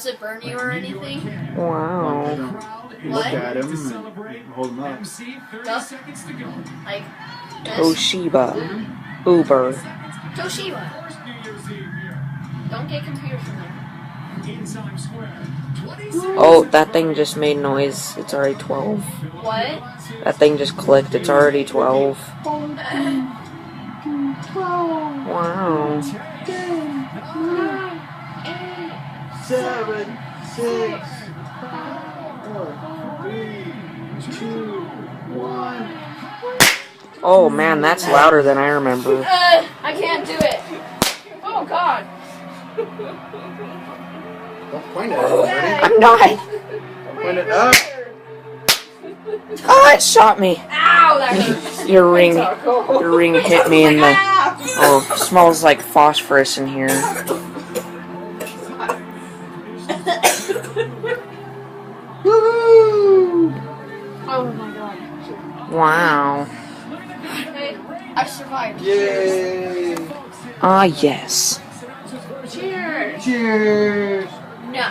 Does it burn you or anything? Wow. What? Look at him and hold him up. Duck? Like this? Toshiba. Uber. Toshiba. Don't get computers from there. Oh, that thing just made noise. It's already 12. What? That thing just clicked. It's already 12. Wow. 7, 6, 5, 4, 3, 2, 1. Oh man, that's louder than I remember. I can't do it. Oh God. Don't point at it already. I'm not. Point it up. Oh, it shot me. Ow, that hurts. Your ring hit me in the. Oh, smells like phosphorus in here. Oh my God. Wow. Hey, I survived. Yay! Ah, yes. Cheers. Cheers! No.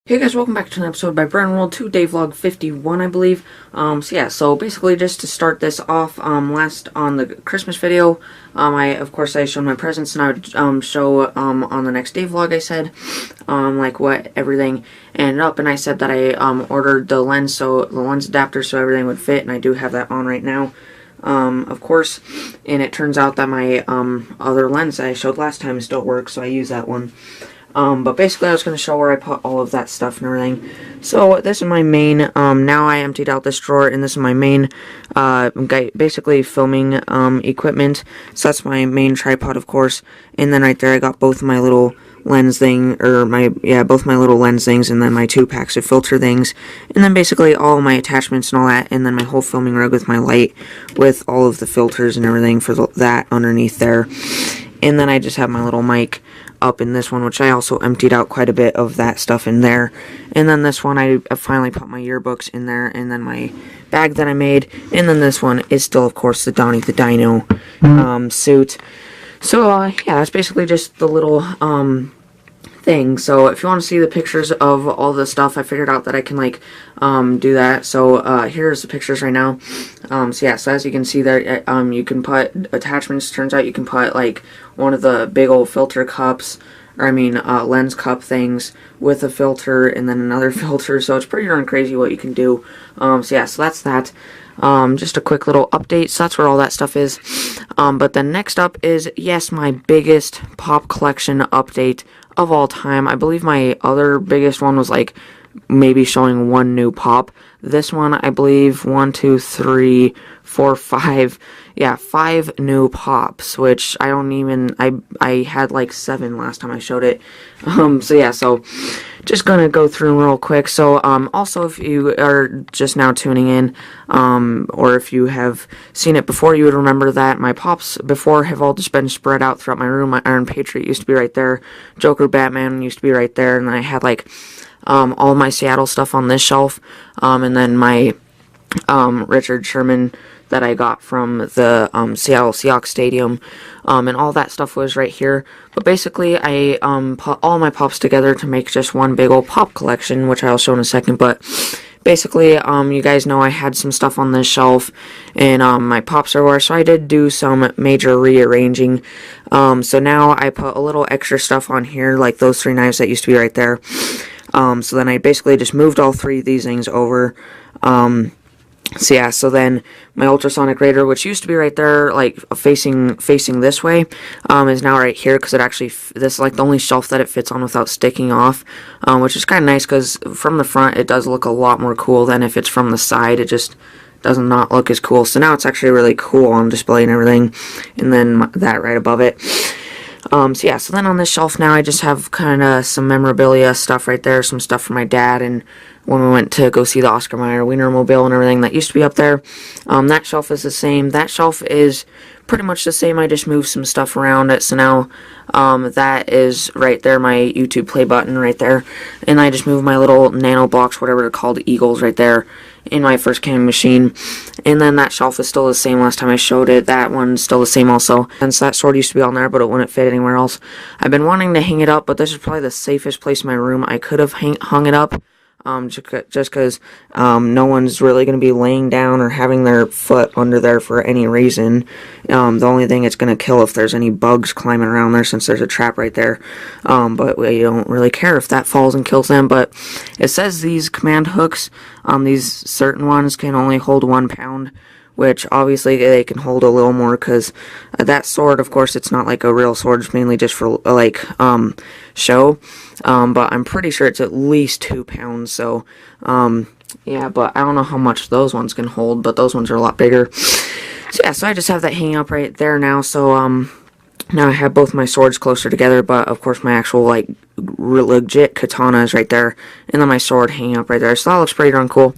Hey guys, welcome back to an episode by Bren World 2, day vlog 51, I believe. So basically just to start this off, last on the Christmas video, of course I showed my presents, and I would, show, on the next day vlog I said, like what everything ended up, and I said that I, ordered the lens adapter so everything would fit, and I do have that on right now. Of course, and it turns out that my, other lens that I showed last time still works, so I use that one. But basically I was going to show where I put all of that stuff and everything. So this is my main, now I emptied out this drawer, and this is my main, basically filming, equipment. So that's my main tripod, of course. And then right there I got both my little lens thing, both my little lens things, and then my 2 packs of filter things. And then basically all my attachments and all that, and then my whole filming rig with my light, with all of the filters and everything for that underneath there. And then I just have my little mic up in this one, which I also emptied out quite a bit of that stuff in there. And then this one I finally put my yearbooks in there, and then my bag that I made. And then this one is still, of course, the Donnie the Dino suit. So yeah, that's basically just the little thing. So if you want to see the pictures of all the stuff, I figured out that I can like do that. So here's the pictures right now. So yeah, so as you can see there, you can put attachments. Turns out you can put like one of the big old filter cups, or I mean lens cup things with a filter, and then another filter. So it's pretty darn crazy what you can do. So yeah, so that's that. Just a quick little update. So that's where all that stuff is. But then next up is, yes, my biggest pop collection update of all time. I believe my other biggest one was like maybe showing one new pop. This one, I believe, 1, 2, 3, 4, 5, yeah, 5 new pops, which I don't even, I had like 7 last time I showed it. So yeah, so just gonna go through them real quick. So, also, if you are just now tuning in, or if you have seen it before, you would remember that my pops before have all just been spread out throughout my room. My Iron Patriot used to be right there, Joker, Batman used to be right there, and then I had like all my Seattle stuff on this shelf, and then my Richard Sherman that I got from the Seattle Seahawks Stadium, and all that stuff was right here. But basically, I put all my pops together to make just one big old pop collection, which I'll show in a second. But basically, you guys know I had some stuff on this shelf, and my pops are where, so I did do some major rearranging. So now I put a little extra stuff on here, like those 3 knives that used to be right there. So then I basically just moved all 3 of these things over. So yeah, so then my ultrasonic radar, which used to be right there, like facing this way, is now right here, because it actually, this is like the only shelf that it fits on without sticking off, which is kind of nice, because from the front it does look a lot more cool than if it's from the side. It just does not look as cool. So now it's actually really cool on display and everything, and then that right above it. So yeah, so then on this shelf now I just have kind of some memorabilia stuff right there, some stuff for my dad, and when we went to go see the Oscar Mayer Wienermobile and everything that used to be up there. That shelf is the same. That shelf is pretty much the same. I just moved some stuff around it, so now that is right there, my YouTube play button right there, and I just moved my little nano blocks, whatever they're called, Eagles, right there in my first canning machine. And then that shelf is still the same last time I showed it. That one's still the same also, since that sword used to be on there, but it wouldn't fit anywhere else. I've been wanting to hang it up, but this is probably the safest place in my room I could have hung it up. Just because no one's really going to be laying down or having their foot under there for any reason. The only thing it's going to kill if there's any bugs climbing around there, since there's a trap right there. But we don't really care if that falls and kills them. But it says these command hooks, these certain ones can only hold 1 pound, which obviously they can hold a little more, because that sword, of course, it's not like a real sword, it's mainly just for like show, but I'm pretty sure it's at least 2 pounds. So yeah, but I don't know how much those ones can hold, but those ones are a lot bigger. So yeah, so I just have that hanging up right there now. So now I have both my swords closer together, but of course my actual like legit katana is right there, and then my sword hanging up right there. So that looks pretty darn cool.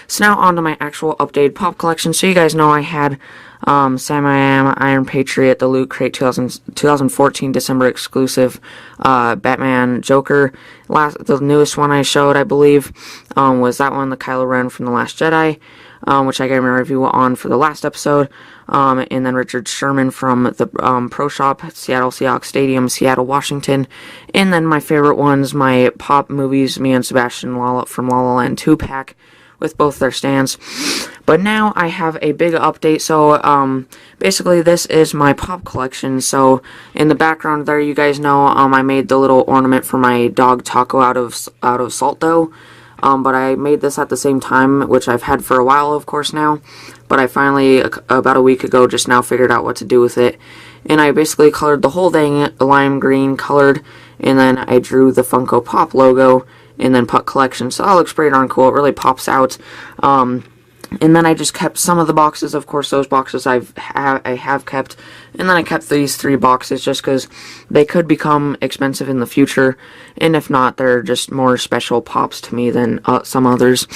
So now on to my actual updated pop collection. So you guys know I had Sam I Am, Iron Patriot, the Loot Crate 2014 December exclusive, Batman, Joker. The newest one I showed, I believe, was that one, the Kylo Ren from The Last Jedi, which I gave a review on for the last episode. And then Richard Sherman from the Pro Shop, Seattle Seahawks Stadium, Seattle, Washington. And then my favorite ones, my Pop Movies, me and Sebastian from La La Land 2-pack, with both their stands. But now I have a big update. So basically this is my pop collection. So in the background there, you guys know I made the little ornament for my dog Taco out of salt dough. But I made this at the same time, which I've had for a while, of course, now. But I finally, about a week ago, just now figured out what to do with it. And I basically colored the whole thing lime green colored, and then I drew the Funko Pop logo, and then put collection. So that looks pretty darn cool. It really pops out. And then I just kept some of the boxes. Of course, those boxes I have kept. And then I kept these 3 boxes just because they could become expensive in the future. And if not, they're just more special pops to me than some others.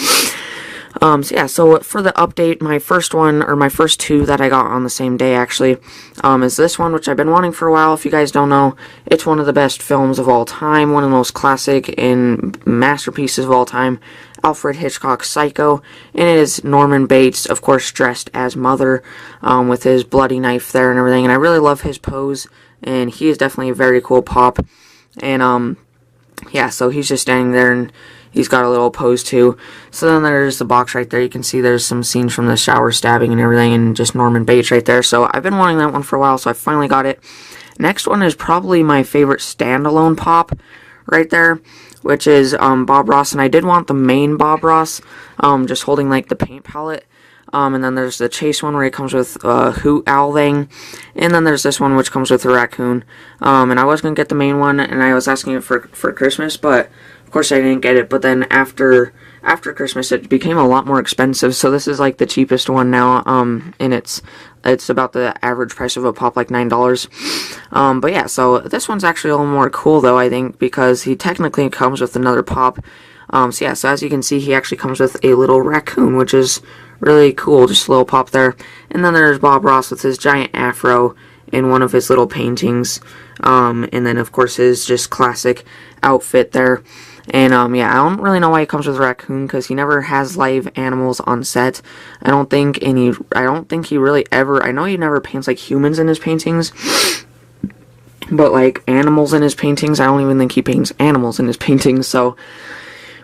So yeah, so for the update, my first one, or my first 2 that I got on the same day, actually, is this one, which I've been wanting for a while. If you guys don't know, it's one of the best films of all time, one of the most classic and masterpieces of all time, Alfred Hitchcock's Psycho, and it is Norman Bates, of course, dressed as Mother, with his bloody knife there and everything, and I really love his pose, and he is definitely a very cool pop. And yeah, so he's just standing there, and he's got a little pose too. So then there's the box right there. You can see there's some scenes from the shower stabbing and everything, and just Norman Bates right there. So I've been wanting that one for a while, so I finally got it. Next one is probably my favorite standalone pop right there, which is Bob Ross. And I did want the main Bob Ross, just holding like the paint palette. And then there's the Chase one where it comes with Hoot Owl thing. And then there's this one which comes with a raccoon. And I was going to get the main one, and I was asking it for Christmas, but of course I didn't get it, but then after Christmas it became a lot more expensive, so this is like the cheapest one now, and it's about the average price of a pop, like $9. But yeah, so this one's actually a little more cool though, I think, because he technically comes with another pop. So yeah, so as you can see, he actually comes with a little raccoon, which is really cool, just a little pop there. And then there's Bob Ross with his giant afro in one of his little paintings. And then of course his just classic outfit there. And yeah, I don't really know why he comes with a raccoon, because he never has live animals on set. I don't think he really ever, I know he never paints like humans in his paintings, but like animals in his paintings, I don't even think he paints animals in his paintings, so.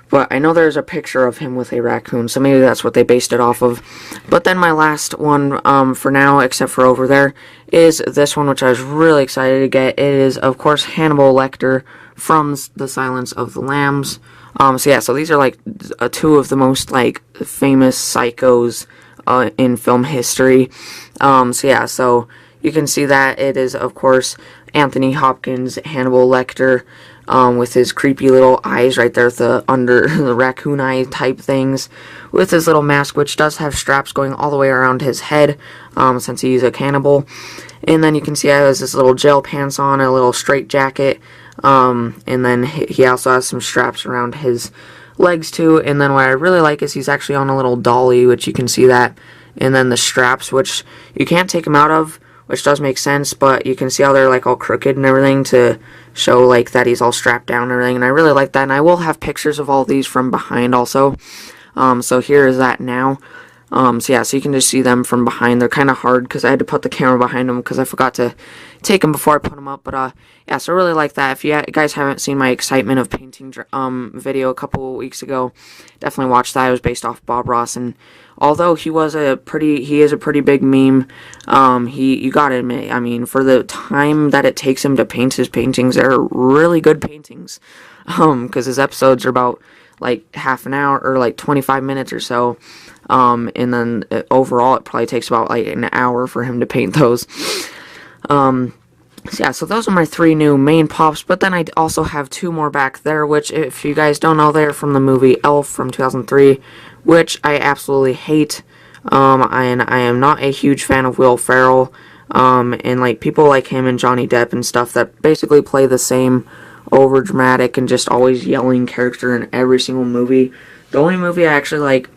But I know there's a picture of him with a raccoon, so maybe that's what they based it off of. But then my last one, for now, except for over there, is this one, which I was really excited to get. It is, of course, Hannibal Lecter from The Silence of the Lambs. So yeah, so these are, like, two of the most, like, famous psychos in film history. So yeah, so you can see that it is, of course, Anthony Hopkins, Hannibal Lecter, with his creepy little eyes right there with the under the raccoon eye type things, with his little mask, which does have straps going all the way around his head, since he's a cannibal. And then you can see he has his little gel pants on, a little straight jacket, and then he also has some straps around his legs too. And then what I really like is he's actually on a little dolly, which you can see that, and then the straps, which you can't take him out of, which does make sense, but you can see how they're like all crooked and everything to show like that he's all strapped down and everything, and I really like that. And I will have pictures of all these from behind also. So here is that now. So yeah, so you can just see them from behind. They're kind of hard because I had to put the camera behind them because I forgot to take them before I put them up. But yeah, so I really like that. If you guys haven't seen my excitement of painting video a couple weeks ago, definitely watch that. It was based off Bob Ross, and although he is a pretty big meme, you gotta admit, I mean, for the time that it takes him to paint his paintings, they're really good paintings. Because his episodes are about like half an hour or like 25 minutes or so. And then overall it probably takes about like an hour for him to paint those. So yeah, so those are my three new main pops, but then I also have two more back there, which if you guys don't know, they're from the movie Elf from 2003, which I absolutely hate. And I am not a huge fan of Will Ferrell, and like people like him and Johnny Depp and stuff that basically play the same over dramatic and just always yelling character in every single movie. The only movie I actually like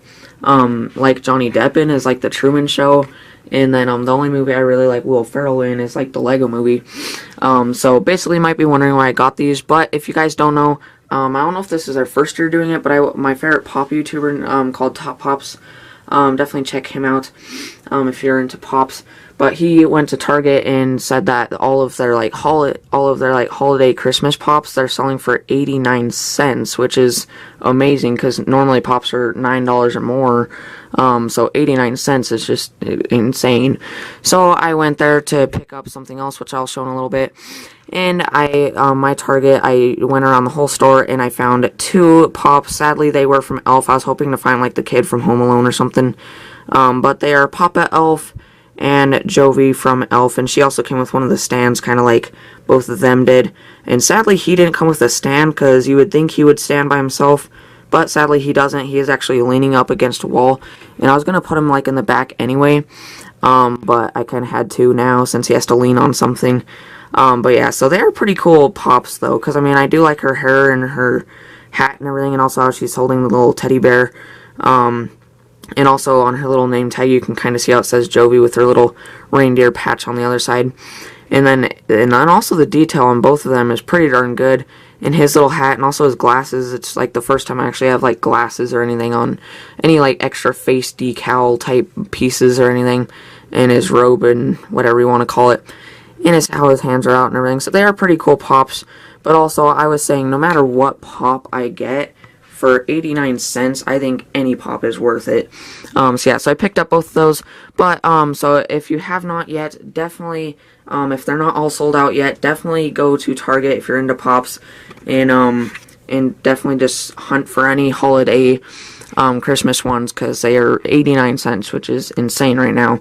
Johnny Depp in is like The Truman Show, and then the only movie I really like Will Ferrell in is like the Lego Movie. So basically you might be wondering why I got these, but if you guys don't know, I don't know if this is our first year doing it, but my favorite pop YouTuber called Top Pops, definitely check him out if you're into pops. But he went to Target and said that all of their holiday Christmas pops, they're selling for 89 cents, which is amazing because normally pops are $9 or more. So 89 cents is just insane. So I went there to pick up something else, which I'll show in a little bit. And my Target, I went around the whole store and I found two pops. Sadly, they were from Elf. I was hoping to find like the kid from Home Alone or something. But they are Papa Elf and Jovi from Elf, and she also came with one of the stands, kind of like both of them did. And sadly, he didn't come with a stand, because you would think he would stand by himself, but sadly he doesn't. He is actually leaning up against a wall, and I was going to put him like in the back anyway, but I kind of had to now, since he has to lean on something. But yeah, so they are pretty cool pops, though, because I mean, I do like her hair and her hat and everything, and also how she's holding the little teddy bear. And also on her little name tag, you can kind of see how it says Jovi with her little reindeer patch on the other side. And then also the detail on both of them is pretty darn good. And his little hat and also his glasses, it's like the first time I actually have like glasses or anything on any like extra face decal type pieces or anything. And his robe and whatever you want to call it. And how his hands are out and everything. So they are pretty cool pops. But also I was saying, no matter what pop I get, for 89 cents, I think any pop is worth it. So yeah, so I picked up both of those. But, so if you have not yet, definitely, if they're not all sold out yet, definitely go to Target if you're into pops. And definitely just hunt for any holiday Christmas ones because they are 89 cents, which is insane right now.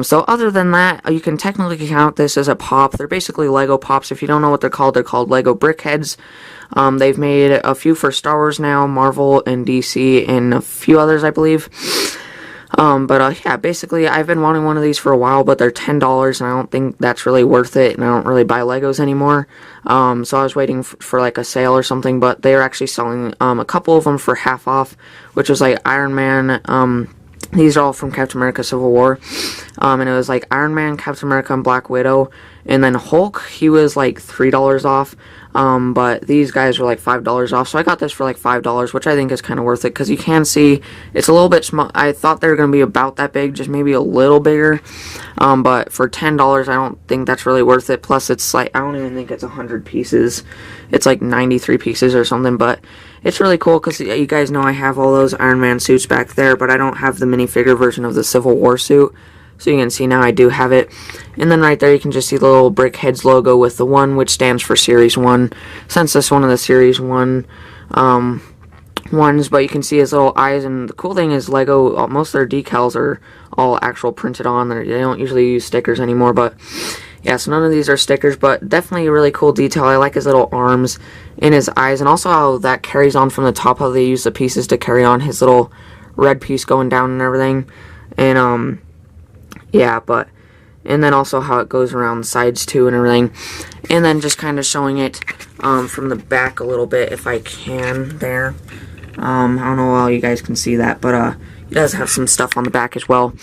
So other than that, you can technically count this as a pop. They're basically Lego pops. If you don't know what they're called Lego Brickheads. They've made a few for Star Wars now, Marvel and DC, and a few others, I believe. Yeah, basically, I've been wanting one of these for a while, but they're $10, and I don't think that's really worth it, and I don't really buy Legos anymore. So I was waiting for like a sale or something, but they are actually selling a couple of them for half off, which was like Iron Man. These are all from Captain America Civil War, and it was like Iron Man, Captain America, and Black Widow, and then Hulk, he was like $3 off. But these guys were like $5 off, so I got this for like $5, which I think is kind of worth it, because you can see it's a little bit small. I thought they were going to be about that big, just maybe a little bigger, but for $10, I don't think that's really worth it. Plus, it's like, I don't even think it's 100 pieces, it's like 93 pieces or something, but it's really cool, because you guys know I have all those Iron Man suits back there, but I don't have the minifigure version of the Civil War suit. So you can see now I do have it. And then right there you can just see the little Brickheads logo with the 1, which stands for Series 1. Since this one of the Series 1 ones, but you can see his little eyes. And the cool thing is Lego, most of their decals are all actual printed on. They don't usually use stickers anymore, but yeah, so none of these are stickers, but definitely a really cool detail. I like his little arms and his eyes, and also how that carries on from the top, how they use the pieces to carry on his little red piece going down and everything. And yeah, and then also how it goes around the sides too and everything. And then just kind of showing it from the back a little bit, if I can, there. I don't know how you guys can see that, but it does have some stuff on the back as well.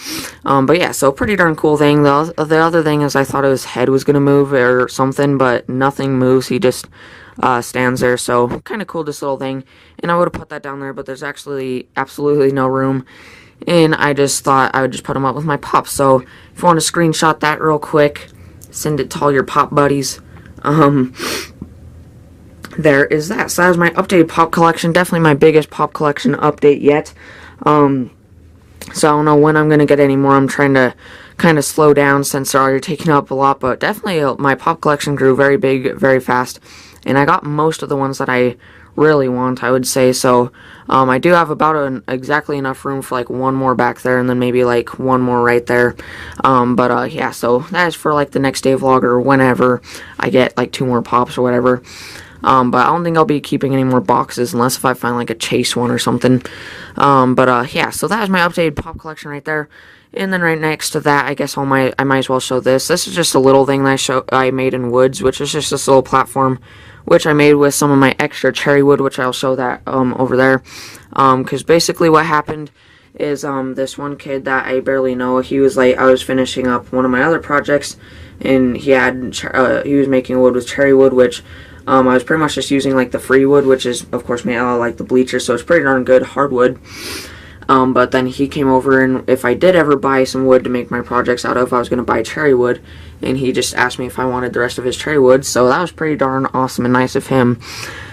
But yeah, so pretty darn cool thing. The other thing is I thought his head was going to move or something, but nothing moves. He just stands there, so kind of cool, this little thing. And I would have put that down there, but there's actually absolutely no room. And I just thought I would just put them up with my pops. So if you want to screenshot that real quick, send it to all your pop buddies. There is that. So that was my updated pop collection. Definitely my biggest pop collection update yet. So I don't know when I'm going to get any more. I'm trying to kind of slow down since they're already taking up a lot. But definitely my pop collection grew very big, very fast. And I got most of the ones that I really want, I would say. So I do have about exactly enough room for like one more back there, and then maybe like one more right there. Yeah, so that is for like the next day vlog or whenever I get like 2 more pops or whatever. But I don't think I'll be keeping any more boxes unless if I find like a chase one or something. Yeah, so that is my updated pop collection right there. And then right next to that, I guess I might as well show this. This is just a little thing that I made in woods, which is just this little platform, which I made with some of my extra cherry wood, which I'll show that over there. Because basically what happened is this one kid that I barely know, he was like, I was finishing up one of my other projects, and he was making wood with cherry wood, which I was pretty much just using like the free wood, which is of course made out of like the bleacher, so it's pretty darn good hardwood. But then he came over, and if I did ever buy some wood to make my projects out of, I was going to buy cherry wood, and he just asked me if I wanted the rest of his cherry wood, so that was pretty darn awesome and nice of him.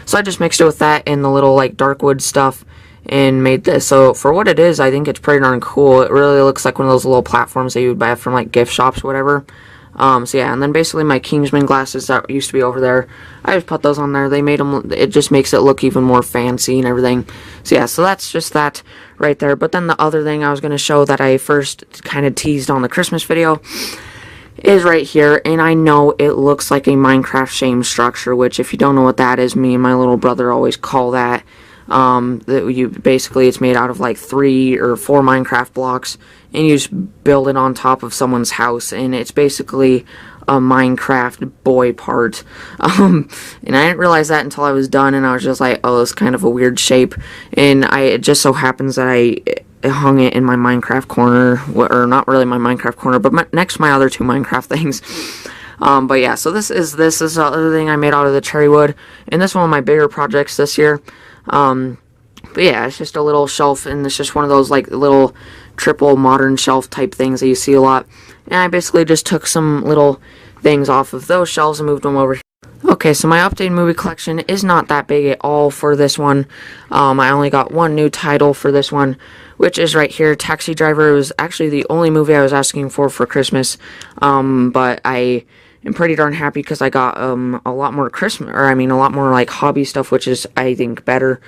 So I just mixed it with that and the little like dark wood stuff and made this. So for what it is, I think it's pretty darn cool. It really looks like one of those little platforms that you would buy from like gift shops or whatever. So yeah, and then basically my Kingsman glasses that used to be over there, I just put those on there. They made them, it just makes it look even more fancy and everything. So yeah, so that's just that right there. But then the other thing I was going to show that I first kind of teased on the Christmas video is right here. And I know it looks like a Minecraft shame structure, which if you don't know what that is, me and my little brother always call that. Basically it's made out of like 3 or 4 Minecraft blocks, and you just build it on top of someone's house, and it's basically a Minecraft boy part. And I didn't realize that until I was done, and I was just like, oh, it's kind of a weird shape. And it just so happens that I hung it in my Minecraft corner, or not really my Minecraft corner, but next to my other 2 Minecraft things. But yeah, so this is the other thing I made out of the cherry wood, and this is one of my bigger projects this year. But yeah, it's just a little shelf, and it's just one of those like little triple modern shelf type things that you see a lot. And I basically just took some little things off of those shelves and moved them over here. Okay, so my updated movie collection is not that big at all for this one. I only got one new title for this one, which is right here, Taxi Driver. It was actually the only movie I was asking for Christmas, but I am pretty darn happy because I got a lot more a lot more like hobby stuff, which is I think better.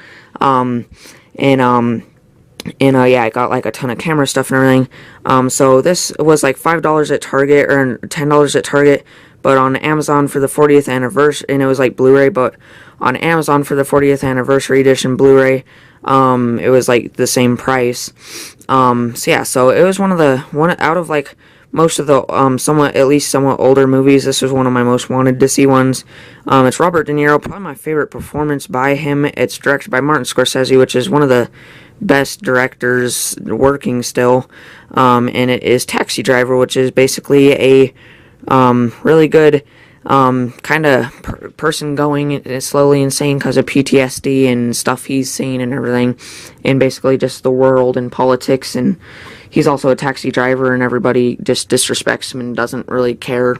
And yeah, I got like a ton of camera stuff and everything. So this was like $5 at Target or $10 at Target, but on Amazon for the 40th anniversary, and it was like Blu-ray, but on Amazon for the 40th anniversary edition Blu-ray, it was like the same price. So yeah, so it was one out of like most of the at least somewhat older movies. This was one of my most wanted to see ones. It's Robert De Niro, probably my favorite performance by him. It's directed by Martin Scorsese, which is one of the best directors working still. And it is Taxi Driver, which is basically a really good kind of person going slowly insane because of PTSD and stuff he's seen and everything, and basically just the world and politics. And he's also a taxi driver, and everybody just disrespects him and doesn't really care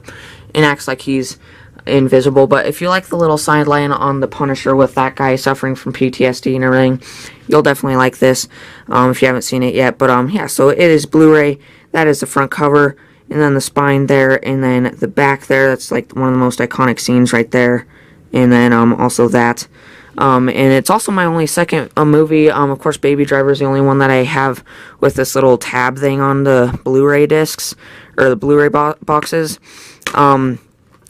and acts like he's invisible. But if you like the little sideline on The Punisher with that guy suffering from PTSD and everything, you'll definitely like this if you haven't seen it yet. But yeah, so it is Blu-ray. That is the front cover, and then the spine there, and then the back there. That's like one of the most iconic scenes right there. And then also that. And it's also my only second movie. Of course, Baby Driver is the only one that I have with this little tab thing on the Blu-ray discs, or the Blu-ray boxes.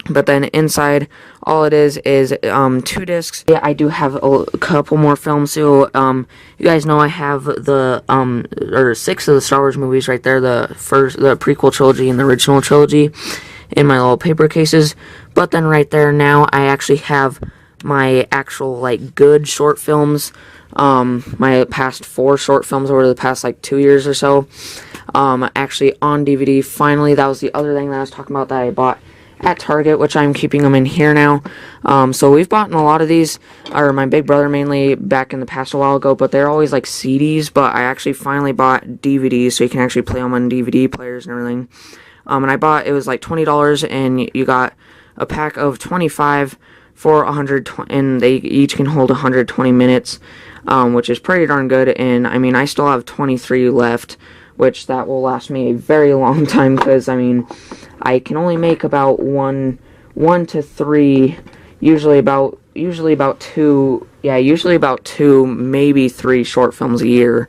But then inside, all it is 2 discs. Yeah, I do have a couple more films. So, you guys know I have the, or 6 of the Star Wars movies right there. The prequel trilogy and the original trilogy in my little paper cases. But then right there now, I actually have my actual, like, good short films. My past 4 short films over the past, like, 2 years or so. Actually on DVD. Finally, that was the other thing that I was talking about that I bought at Target, which I'm keeping them in here now. So we've bought a lot of these, or my big brother mainly, back in the past a while ago, but they're always like CDs, but I actually finally bought DVDs, so you can actually play them on DVD players and everything. And I bought, it was like $20, and you got a pack of 25 for 120, and they each can hold 120 minutes, which is pretty darn good. And I mean, I still have 23 left, which that will last me a very long time, because I mean, I can only make about one to 3, usually about 2, maybe 3 short films a year.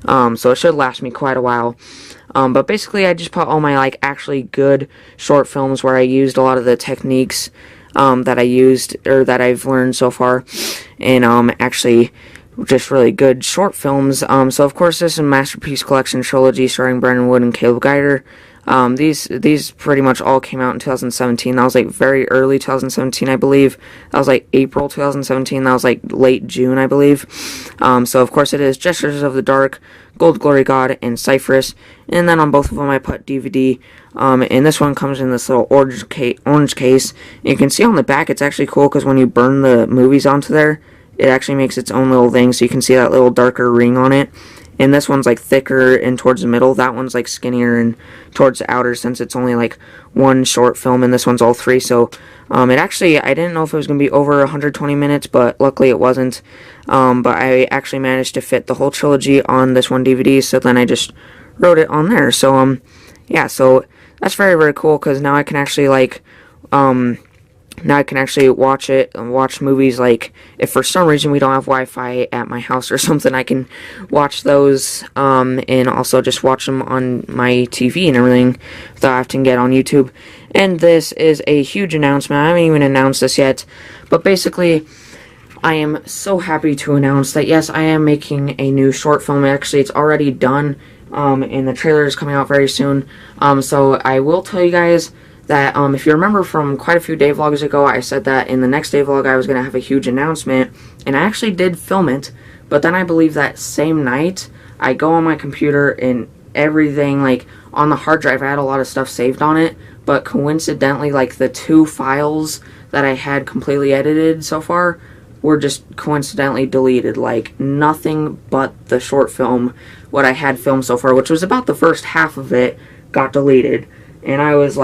So it should last me quite a while. But basically, I just put all my like actually good short films where I used a lot of the techniques that I used, or that I've learned so far, and actually just really good short films. So of course, this is a Masterpiece Collection trilogy starring Brendan Wood and Caleb Guider. These pretty much all came out in 2017. That was like very early 2017, I believe. That was like April 2017. That was like late June, I believe. So of course it is Gestures of the Dark, Gold Glory God, and Cypress. And then on both of them I put DVD. And this one comes in this little orange case. And you can see on the back, it's actually cool because when you burn the movies onto there, it actually makes its own little thing. So you can see that little darker ring on it. And this one's like thicker and towards the middle. That one's like skinnier and towards the outer, since it's only like 1 short film, and this one's all 3. So it actually, I didn't know if it was going to be over 120 minutes, but luckily it wasn't. But I actually managed to fit the whole trilogy on this one DVD, so then I just wrote it on there. So yeah, so that's very, very cool, because now I can actually like watch movies. Like, if for some reason we don't have Wi-Fi at my house or something, I can watch those, and also just watch them on my TV and everything, without having to get on YouTube. And this is a huge announcement. I haven't even announced this yet, but basically, I am so happy to announce that, yes, I am making a new short film. Actually, it's already done, and the trailer is coming out very soon. So I will tell you guys that if you remember from quite a few day vlogs ago, I said that in the next day vlog I was going to have a huge announcement, and I actually did film it, but then I believe that same night, I go on my computer and everything, like, on the hard drive, I had a lot of stuff saved on it, but coincidentally, like, the 2 files that I had completely edited so far were just coincidentally deleted. Like, nothing but the short film, what I had filmed so far, which was about the first half of it, got deleted. And I was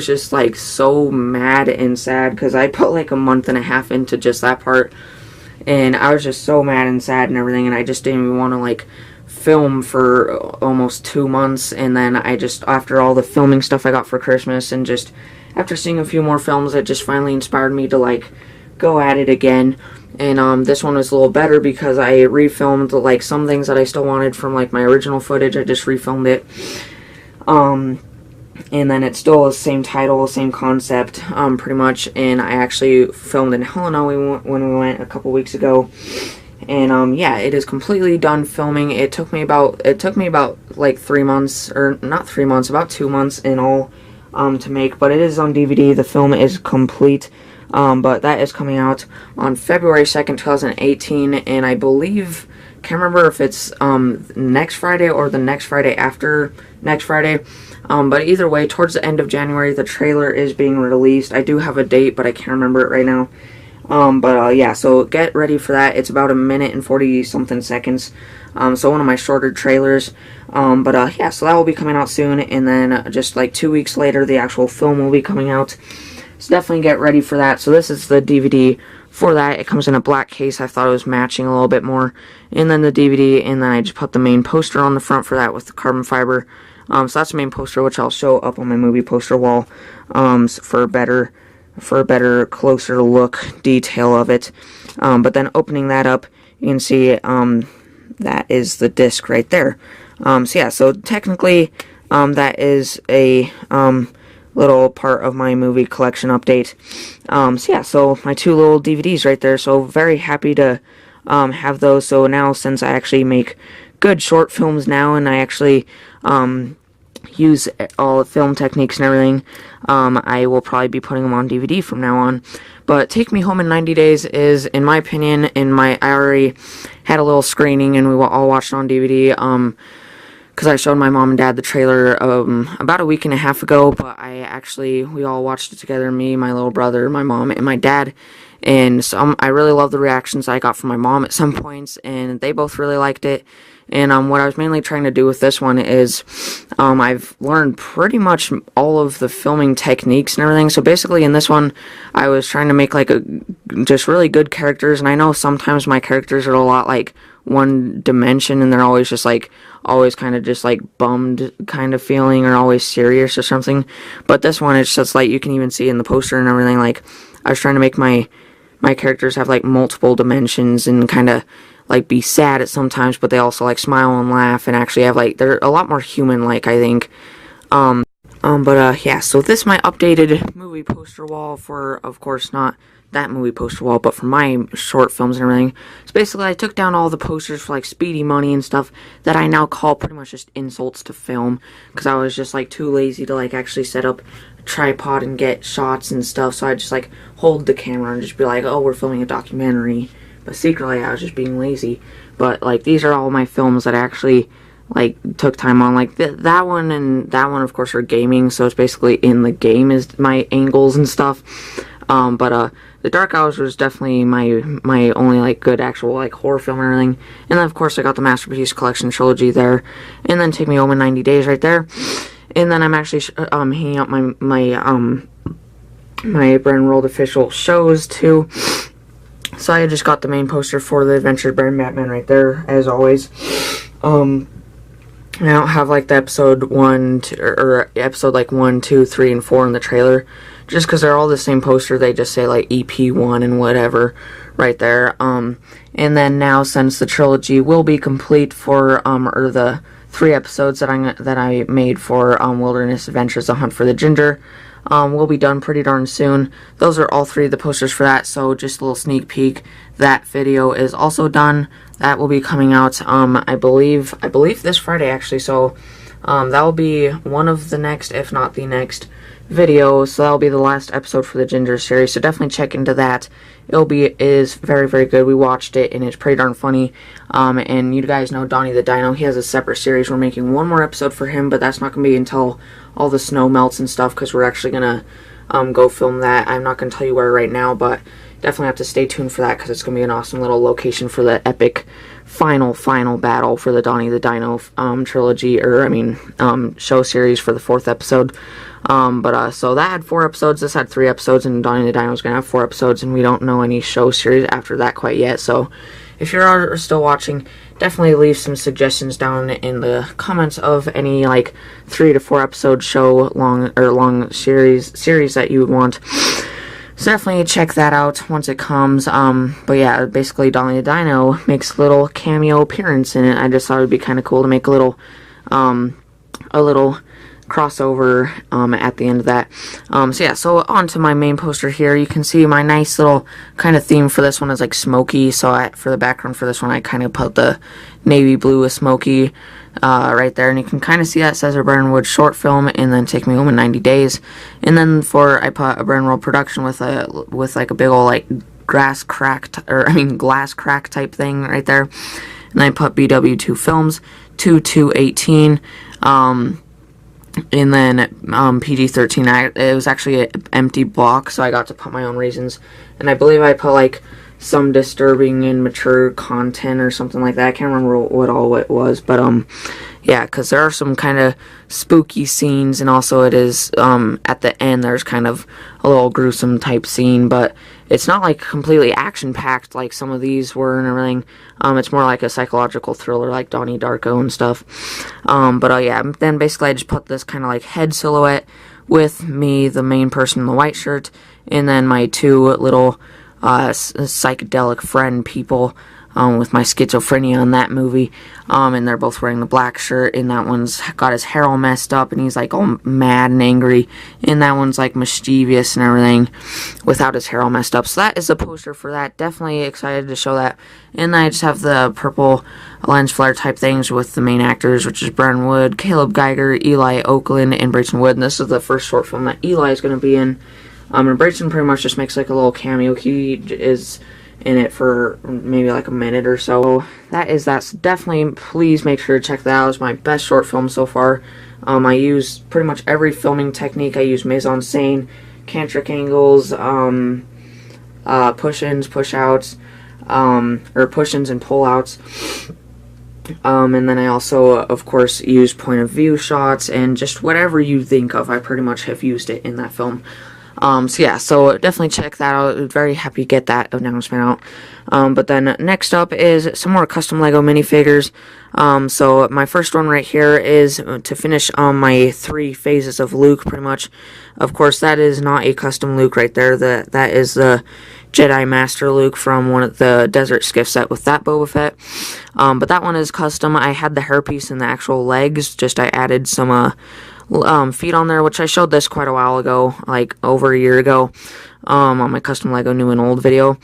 just like so mad and sad, because I put like a month and a half into just that part, and I was just so mad and sad and everything, and I just didn't even want to like film for almost 2 months. And then I just, after all the filming stuff I got for Christmas, and just after seeing a few more films, it just finally inspired me to like go at it again. And this one was a little better because I refilmed like some things that I still wanted from like my original footage. I just refilmed it. And then it's still the same title, same concept, pretty much. And I actually filmed in Helena when we went a couple weeks ago. And yeah, it is completely done filming. It took me about like 3 months, or not 3 months, about 2 months in all to make. But it is on DVD. The film is complete. But that is coming out on February 2nd, 2018, and I believe, can't remember if it's next Friday or the next Friday after next Friday. But either way, towards the end of January, the trailer is being released. I do have a date, but I can't remember it right now. Yeah, so get ready for that. It's about 1 minute and 40-something seconds. So one of my shorter trailers. Yeah, so that will be coming out soon. And then just like 2 weeks later, the actual film will be coming out. So definitely get ready for that. So this is the DVD for that. It comes in a black case. I thought it was matching a little bit more. And then the DVD, and then I just put the main poster on the front for that with the carbon fiber. So that's the main poster, which I'll show up on my movie poster wall for a better, closer look detail of it. But then opening that up, you can see that is the disc right there. So yeah, so technically that is a little part of my movie collection update. So yeah, so my 2 little DVDs right there. So very happy to have those. So now, since I actually make good short films now, and I actually use all the film techniques and everything, I will probably be putting them on DVD from now on. But Take Me Home in 90 Days is, in my opinion, I already had a little screening, and we all watched it on DVD, because I showed my mom and dad the trailer about a week and a half ago. But we all watched it together, me, my little brother, my mom, and my dad. And I really love the reactions I got from my mom at some points, and they both really liked it. And what I was mainly trying to do with this one is I've learned pretty much all of the filming techniques and everything. So basically in this one, I was trying to make like just really good characters. And I know sometimes my characters are a lot like one dimension, and they're always just like, always kind of just like bummed kind of feeling, or always serious or something. But this one, it's just like, you can even see in the poster and everything, like I was trying to make my characters have like multiple dimensions and kind of like be sad at sometimes, but they also like smile and laugh, and actually have like, they're a lot more human like, I think. Yeah, so this is my updated movie poster wall for, of course, not that movie poster wall, but for my short films and everything. So basically, I took down all the posters for like Speedy Money and stuff that I now call pretty much just insults to film, because I was just like too lazy to like actually set up a tripod and get shots and stuff. So I just like hold the camera and just be like, oh, we're filming a documentary. But secretly, I was just being lazy. But like, these are all my films that I actually like took time on. Like that one and that one, of course, are gaming. So it's basically in the game is my angles and stuff. The Dark Hours was definitely my only like good actual like horror film and everything. And then of course I got the Masterpiece Collection trilogy there. And then Take Me Home in 90 Days right there. And then I'm actually hanging out my Brennan World official shows too. So I just got the main poster for the Adventures of Brad Batman right there, as always. I don't have like the episode 1, or episode like 1, 2, 3, and 4 in the trailer, just because they're all the same poster. They just say like EP1 and whatever right there. And then now, since the trilogy will be complete for or the 3 episodes that I made for Wilderness Adventures: The Hunt for the Ginger, will be done pretty darn soon. Those are all 3 of the posters for that, so just a little sneak peek. That video is also done. That will be coming out, I believe this Friday, actually, so that will be one of the next, if not the next, video. So that will be the last episode for the Ginger series, so definitely check into that. It is very, very good. We watched it, and it's pretty darn funny. And you guys know Donnie the Dino. He has a separate series. We're making one more episode for him, but that's not going to be until all the snow melts and stuff, because we're actually going to go film that. I'm not going to tell you where right now, but definitely have to stay tuned for that, because it's going to be an awesome little location for the epic final battle for the Donnie the Dino trilogy, or show series for the 4th episode. So that had 4 episodes, this had 3 episodes, and Donnie the Dino is going to have 4 episodes, and we don't know any show series after that quite yet. So if you're still watching, definitely leave some suggestions down in the comments of any like 3 to 4 episode show long series that you would want. So definitely check that out once it comes. But yeah, basically Dolly the Dino makes a little cameo appearance in it. I just thought it would be kind of cool to make a little crossover at the end of that. So yeah, so on to my main poster here. You can see my nice little kind of theme for this one is like smoky. So for the background for this one, I kind of put the navy blue with smoky right there, and you can kind of see that Cesar Burnwood short film, and then Take Me Home in 90 Days. And then I put a Burnwood production with like a big old like glass crack type thing right there. And I put BW2 Films 2218. And then PG-13, it was actually an empty block, so I got to put my own reasons. And I believe I put like some disturbing and mature content or something like that. I can't remember what all it was, but yeah, because there are some kind of spooky scenes, and also it is at the end there's kind of a little gruesome type scene, but it's not like completely action packed like some of these were and everything. It's more like a psychological thriller like Donnie Darko and stuff. But yeah, then basically I just put this kind of like head silhouette with me, the main person in the white shirt, and then my two little psychedelic friend people with my schizophrenia in that movie, and they're both wearing the black shirt, and that one's got his hair all messed up, and he's like all mad and angry, and that one's like mischievous and everything without his hair all messed up. So that is the poster for that. Definitely excited to show that. And I just have the purple lens flare type things with the main actors, which is Brandon Wood, Caleb Geiger, Eli Oakland, and Brayton Wood, and this is the first short film that Eli is going to be in. And Brayton pretty much just makes like a little cameo. He is in it for maybe like a minute or so. That's definitely, please make sure to check that out. It's my best short film so far. I use pretty much every filming technique. I use mise-en-scène, cantric angles, push-ins, push-outs, or push-ins and pull-outs. And then I also, of course, use point-of-view shots, and just whatever you think of, I pretty much have used it in that film. So yeah, so definitely check that out. Very happy to get that announcement out. But then next up is some more custom Lego minifigures. So my first one right here is to finish my 3 phases of Luke, pretty much. Of course, that is not a custom Luke right there. That is the Jedi Master Luke from one of the Desert Skiff set with that Boba Fett. But that one is custom. I had the hairpiece and the actual legs, just I added some feet on there, which I showed this quite a while ago, like over a year ago, on my custom Lego new and old video,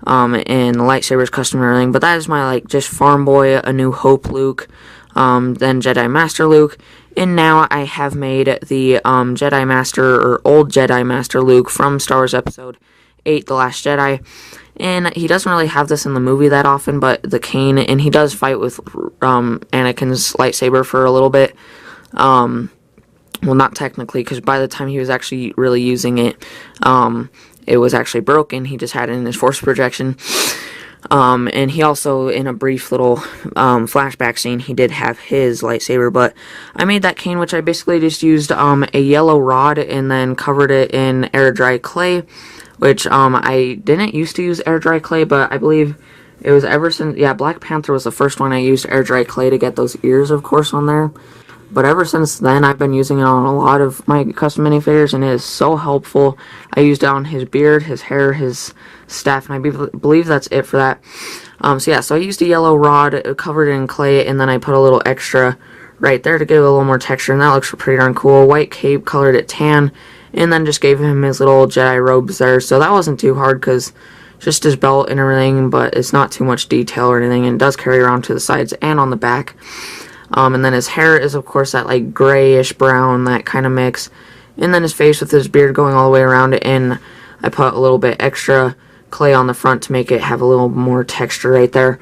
and the lightsabers custom and everything. But that is my like just Farm Boy, A New Hope Luke, then Jedi Master Luke, and now I have made the Jedi Master or old Jedi Master Luke from Star Wars Episode 8, The Last Jedi. And he doesn't really have this in the movie that often, but the cane, and he does fight with Anakin's lightsaber for a little bit. Well, not technically, because by the time he was actually really using it, it was actually broken. He just had it in his force projection. And he also, in a brief little flashback scene, he did have his lightsaber. But I made that cane, which I basically just used a yellow rod and then covered it in air dry clay, which I didn't used to use air dry clay, but I believe it was ever since, yeah, Black Panther was the first one I used air dry clay to get those ears, of course, on there. But ever since then, I've been using it on a lot of my custom minifigures, and it is so helpful. I used it on his beard, his hair, his staff, and I believe that's it for that. So yeah, so I used a yellow rod covered in clay, and then I put a little extra right there to give it a little more texture, and that looks pretty darn cool. White cape, colored it tan, and then just gave him his little Jedi robes there. So that wasn't too hard, because just his belt and everything, but it's not too much detail or anything, and it does carry around to the sides and on the back. And then his hair is, of course, that like grayish brown, that kind of mix. And then his face with his beard going all the way around it, and I put a little bit extra clay on the front to make it have a little more texture right there.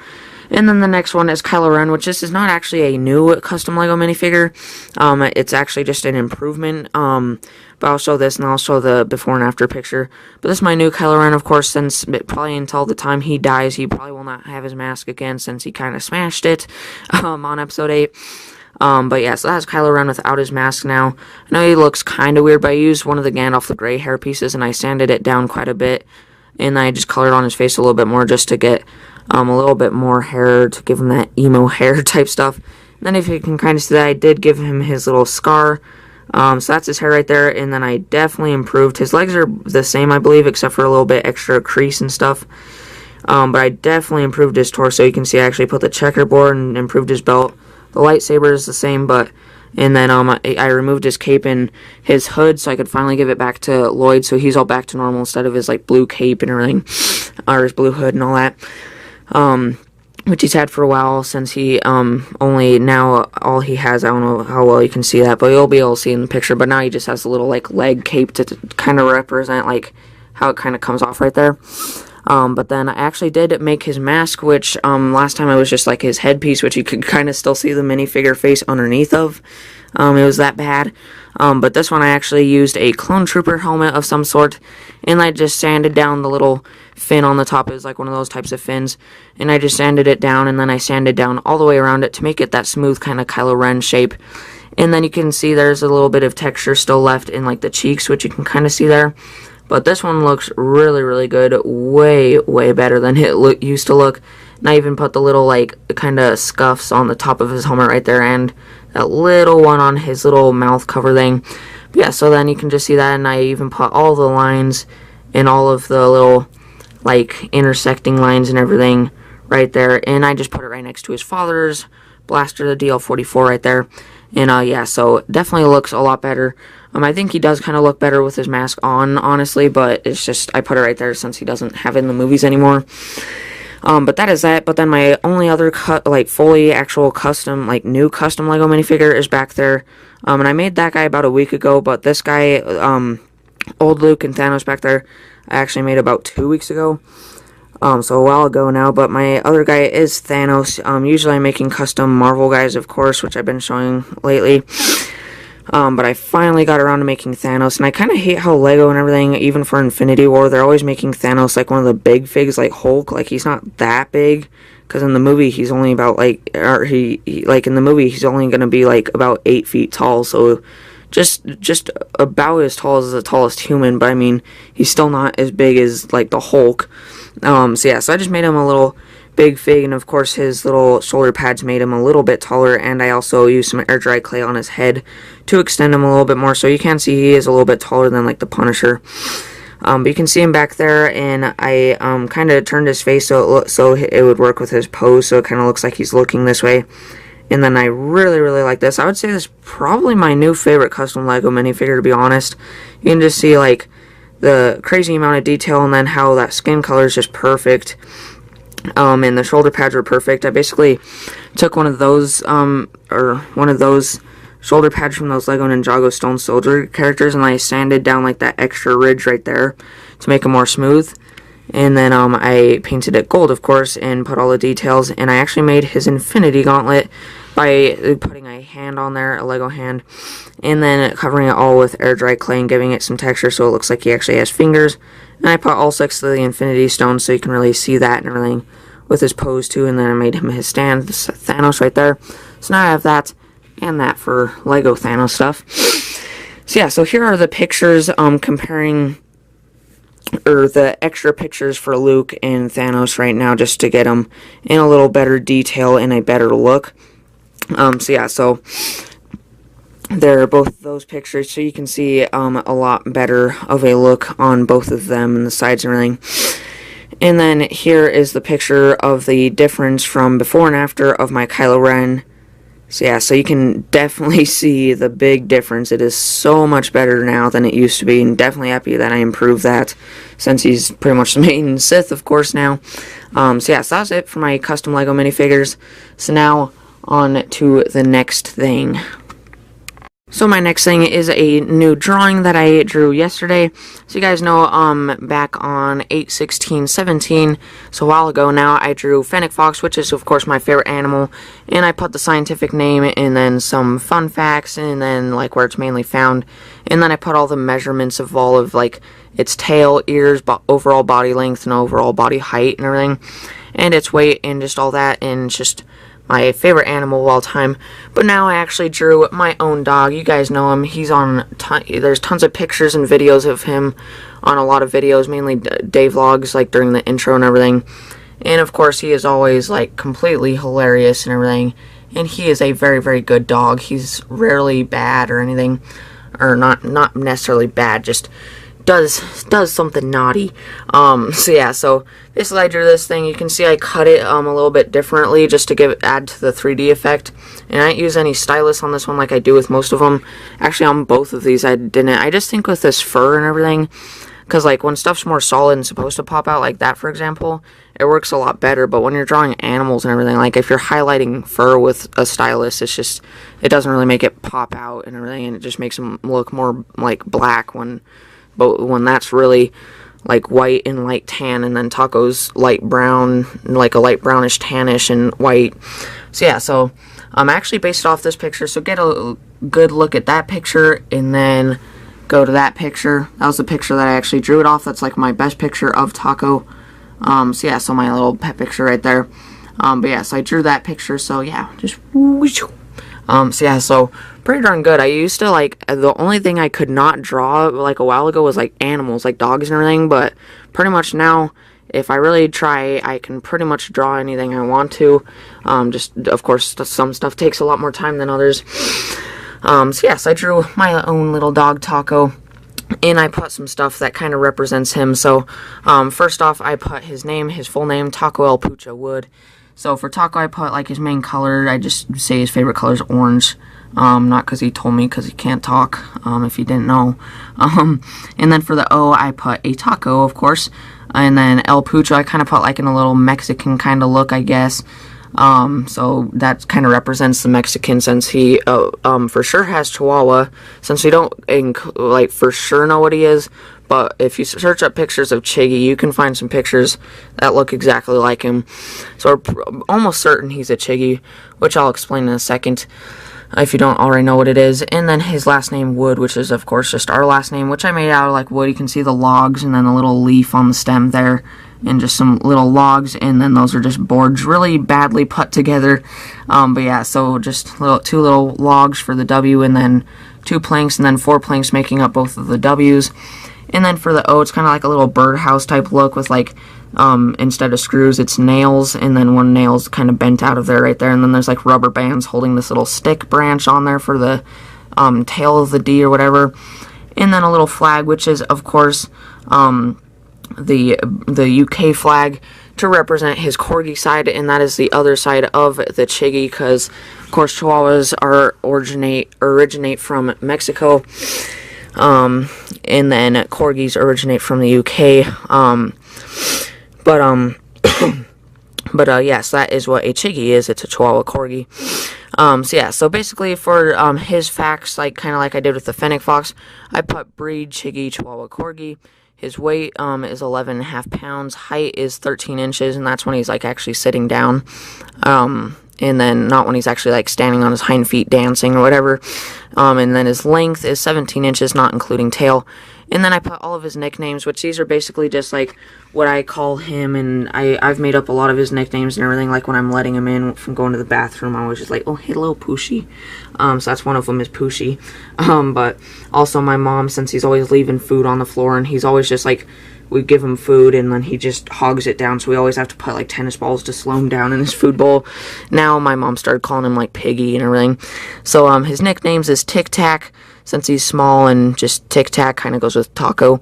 And then the next one is Kylo Ren, which this is not actually a new custom Lego minifigure. It's actually just an improvement. But I'll show this, and I'll show the before and after picture. But this is my new Kylo Ren, of course, since probably until the time he dies, he probably will not have his mask again, since he kind of smashed it on Episode 8. But yeah, so that has Kylo Ren without his mask now. I know he looks kind of weird, but I used one of the Gandalf the Grey hair pieces, and I sanded it down quite a bit. And I just colored on his face a little bit more, just to get a little bit more hair, to give him that emo hair type stuff. And then if you can kind of see that, I did give him his little scar So that's his hair right there, and then I definitely improved. His legs are the same, I believe, except for a little bit extra crease and stuff. But I definitely improved his torso. You can see I actually put the checkerboard and improved his belt. The lightsaber is the same, and then I removed his cape and his hood so I could finally give it back to Lloyd, so he's all back to normal instead of his like blue cape and everything, or his blue hood and all that. Which he's had for a while, since he only now all he has, I don't know how well you can see that, but you'll be able to see in the picture, but now he just has a little like leg cape to kind of represent like how it kind of comes off right there. But then I actually did make his mask, which last time I was just like his headpiece, which you could kind of still see the minifigure face underneath of. It was that bad. But this one I actually used a clone trooper helmet of some sort, and I just sanded down the little fin on the top. It was like one of those types of fins, and I just sanded it down, and then I sanded down all the way around it to make it that smooth kind of Kylo Ren shape. And then you can see there's a little bit of texture still left in like the cheeks, which you can kind of see there. But this one looks really, really good. Way, way better than it used to look. And I even put the little, like, kind of scuffs on the top of his helmet right there. And that little one on his little mouth cover thing. But yeah, so then you can just see that. And I even put all the lines and all of the little, like, intersecting lines and everything right there. And I just put it right next to his father's blaster, the DL-44 right there. And, yeah, so definitely looks a lot better. I think he does kind of look better with his mask on, honestly, but it's just, I put it right there since he doesn't have it in the movies anymore. But that is that. But then my only other fully actual custom, like new custom Lego minifigure is back there. And I made that guy about a week ago, but this guy, old Luke and Thanos back there, I actually made about 2 weeks ago. So a while ago now, but my other guy is Thanos. Usually I'm making custom Marvel guys, of course, which I've been showing lately. But I finally got around to making Thanos, and I kind of hate how Lego and everything, even for Infinity War, they're always making Thanos like one of the big figs, like Hulk. Like, he's not that big, because in the movie he's only about like, or he like in the movie he's only gonna be like about 8 feet tall, so just about as tall as the tallest human. But I mean, he's still not as big as like the Hulk. So yeah, so I just made him a little big fig, and of course his little shoulder pads made him a little bit taller, and I also used some air dry clay on his head to extend him a little bit more, so you can see he is a little bit taller than like the Punisher. But you can see him back there, and I kind of turned his face so it would work with his pose, so it kind of looks like he's looking this way. And then I really, really like this. I would say this is probably my new favorite custom Lego minifigure, to be honest. You can just see like the crazy amount of detail, and then how that skin color is just perfect. And the shoulder pads were perfect. I basically took one of those shoulder pads from those Lego Ninjago Stone Soldier characters, and I sanded down like that extra ridge right there to make it more smooth. And then I painted it gold, of course, and put all the details. And I actually made his Infinity Gauntlet by putting a hand on there, a Lego hand, and then covering it all with air dry clay and giving it some texture so it looks like he actually has fingers. And I put all 6 of the Infinity Stones so you can really see that and everything with his pose too. And then I made him his stand, Thanos right there. So now I have that and that for Lego Thanos stuff. So yeah, so here are the pictures comparing, or the extra pictures for Luke and Thanos right now, just to get them in a little better detail and a better look. So yeah, so there are both those pictures, so you can see a lot better of a look on both of them and the sides and everything. And then here is the picture of the difference from before and after of my Kylo Ren. So yeah, so you can definitely see the big difference. It is so much better now than it used to be, and definitely happy that I improved that, since he's pretty much the main Sith, of course, now. So yeah, so that was it for my custom Lego minifigures. So now, on to the next thing. So my next thing is a new drawing that I drew yesterday. So you guys know, back on 8/16/17, so a while ago now, I drew Fennec Fox, which is of course my favorite animal, and I put the scientific name and then some fun facts and then like where it's mainly found, and then I put all the measurements of all of like its tail, ears, overall body length, and overall body height and everything, and its weight and just all that, and it's just my favorite animal of all time. But now I actually drew my own dog. You guys know him. He's on, there's tons of pictures and videos of him on a lot of videos, mainly day vlogs, like during the intro and everything. And of course, he is always like completely hilarious and everything. And he is a very, very good dog. He's rarely bad or anything. or not necessarily bad, just does something naughty. So yeah, so basically I drew this thing. You can see I cut it a little bit differently just to add to the 3D effect. And I didn't use any stylus on this one like I do with most of them. Actually, on both of these I didn't. I just think with this fur and everything, because like when stuff's more solid and supposed to pop out like that, for example, it works a lot better. But when you're drawing animals and everything, like if you're highlighting fur with a stylus, it doesn't really make it pop out and everything, and it just makes them look more like black when that's really like white and light tan, and then Taco's light brown, like a light brownish tannish and white. So yeah, so I actually based it off this picture, so get a good look at that picture and then go to that picture. That was the picture that I actually drew it off. That's like my best picture of Taco. So yeah, so my little pet picture right there. But yeah, so I drew that picture, so yeah, just so yeah, so pretty darn good. I used to like, the only thing I could not draw like a while ago was like animals, like dogs and everything, but pretty much now, if I really try, I can pretty much draw anything I want to. Just, of course, some stuff takes a lot more time than others. So yes, I drew my own little dog, Taco, and I put some stuff that kind of represents him. So, first off, I put his full name, Taco El Pucha Wood. So for Taco, I put like his main color. I just say his favorite color is orange. Not because he told me, because he can't talk, if you didn't know. And then for the O, I put a taco, of course. And then El Pucho, I kind of put like in a little Mexican kind of look, I guess. So that kind of represents the Mexican, since he for sure has Chihuahua. Since we don't like for sure know what he is, but if you search up pictures of Chiggy, you can find some pictures that look exactly like him. So we're almost certain he's a Chiggy, which I'll explain in a second if you don't already know what it is. And then his last name, Wood, which is of course just our last name, which I made out of like wood. You can see the logs and then a little leaf on the stem there, and just some little logs, and then those are just boards, really badly put together. But yeah, so just two little logs for the W, and then 2 planks, and then 4 planks making up both of the W's. And then for the O, it's kind of like a little birdhouse type look with like, instead of screws, it's nails, and then one nail's kind of bent out of there right there, and then there's like rubber bands holding this little stick branch on there for the tail of the D or whatever. And then a little flag, which is of course the UK flag, to represent his corgi side, and that is the other side of the Chiggy, because of course Chihuahuas originate from Mexico. And then corgis originate from the UK. But yes, that is what a Chiggy is. It's a Chihuahua corgi. So yeah, so basically for his facts, like kind of like I did with the Fennec Fox, I put breed, Chiggy, Chihuahua corgi. His weight is 11.5 pounds. Height is 13 inches, and that's when he's like actually sitting down. And then not when he's actually like standing on his hind feet dancing or whatever. And then his length is 17 inches, not including tail. And then I put all of his nicknames, which these are basically just like what I call him, and I've made up a lot of his nicknames and everything. Like when I'm letting him in from going to the bathroom, I was just like, oh, hello, Pushy. So that's one of them is Pushy. But also my mom, since he's always leaving food on the floor, and he's always just like, we give him food and then he just hogs it down, so we always have to put like tennis balls to slow him down in his food bowl. Now my mom started calling him like Piggy and everything. So his nicknames is Tic Tac, since he's small, and just Tic Tac kind of goes with Taco.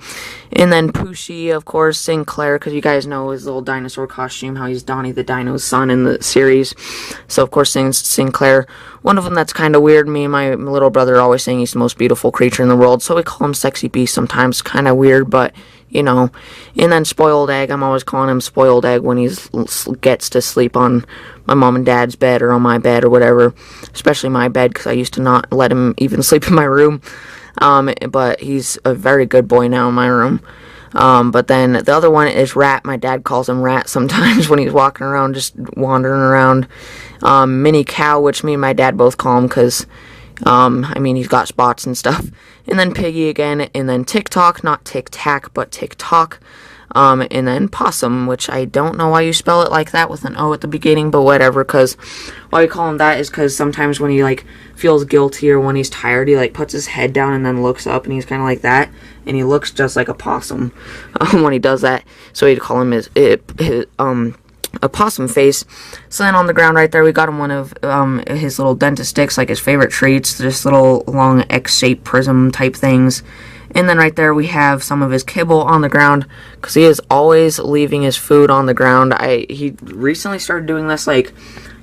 And then Pushy, of course, Sinclair, because you guys know his little dinosaur costume, how he's Donnie the Dino's son in the series. So of course Sinclair. One of them that's kind of weird, me and my little brother are always saying he's the most beautiful creature in the world, so we call him Sexy Beast sometimes. Kind of weird, but you know. And then Spoiled Egg, I'm always calling him Spoiled Egg when he gets to sleep on my mom and dad's bed or on my bed or whatever, especially my bed, because I used to not let him even sleep in my room. But he's a very good boy now in my room. But then the other one is Rat. My dad calls him Rat sometimes when he's walking around, just wandering around. Mini Cow, which me and my dad both call him because, I mean, he's got spots and stuff. And then Piggy again, and then TikTok, not Tic Tac, but TikTok. And then Possum, which I don't know why you spell it like that with an O at the beginning, but whatever, because why we call him that is because sometimes when he, like, feels guilty or when he's tired, he, like, puts his head down and then looks up, and he's kind of like that, and he looks just like a possum when he does that, so we'd call him a possum face. So then on the ground right there, we got him one of his little dentist sticks, like his favorite treats, just little long X-shaped prism type things. And then right there we have some of his kibble on the ground, because he is always leaving his food on the ground. He recently started doing this like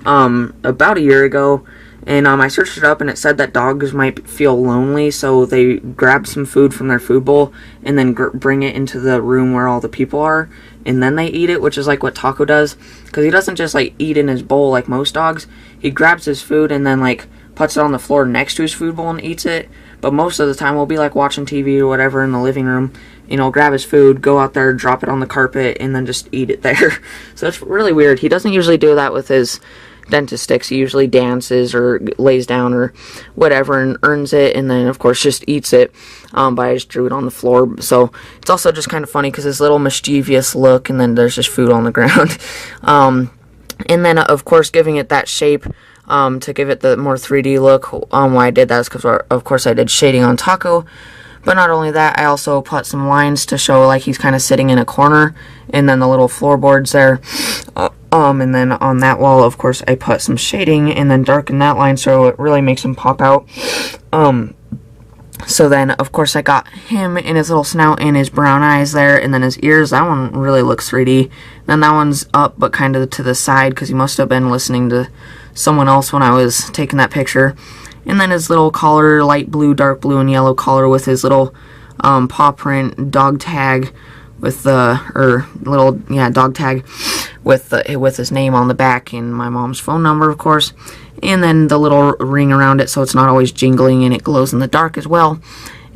about a year ago, and I searched it up, and it said that dogs might feel lonely, so they grab some food from their food bowl and then bring it into the room where all the people are, and then they eat it, which is like what Taco does, because he doesn't just like eat in his bowl like most dogs. He grabs his food and then like puts it on the floor next to his food bowl and eats it. But most of the time we'll be like watching TV or whatever in the living room, grab his food, go out there, drop it on the carpet, and then just eat it there. So it's really weird. He doesn't usually do that with his dentist sticks. He usually dances or lays down or whatever and earns it, and then of course just eats it. But I just drew it on the floor. So it's also just kind of funny because his little mischievous look, and then there's just food on the ground. And then of course giving it that shape, to give it the more 3D look. Why I did that is because of course I did shading on Taco. But not only that, I also put some lines to show like he's kind of sitting in a corner, and then the little floorboards there. And then on that wall, of course, I put some shading and then darken that line so it really makes him pop out. So then, of course, I got him in his little snout and his brown eyes there, and then his ears. That one really looks 3D. Then that one's up, but kind of to the side, because he must have been listening to someone else when I was taking that picture. And then his little collar, light blue, dark blue, and yellow collar with his little paw print dog tag with the, dog tag with his name on the back and my mom's phone number, of course. And then the little ring around it so it's not always jingling and it glows in the dark as well.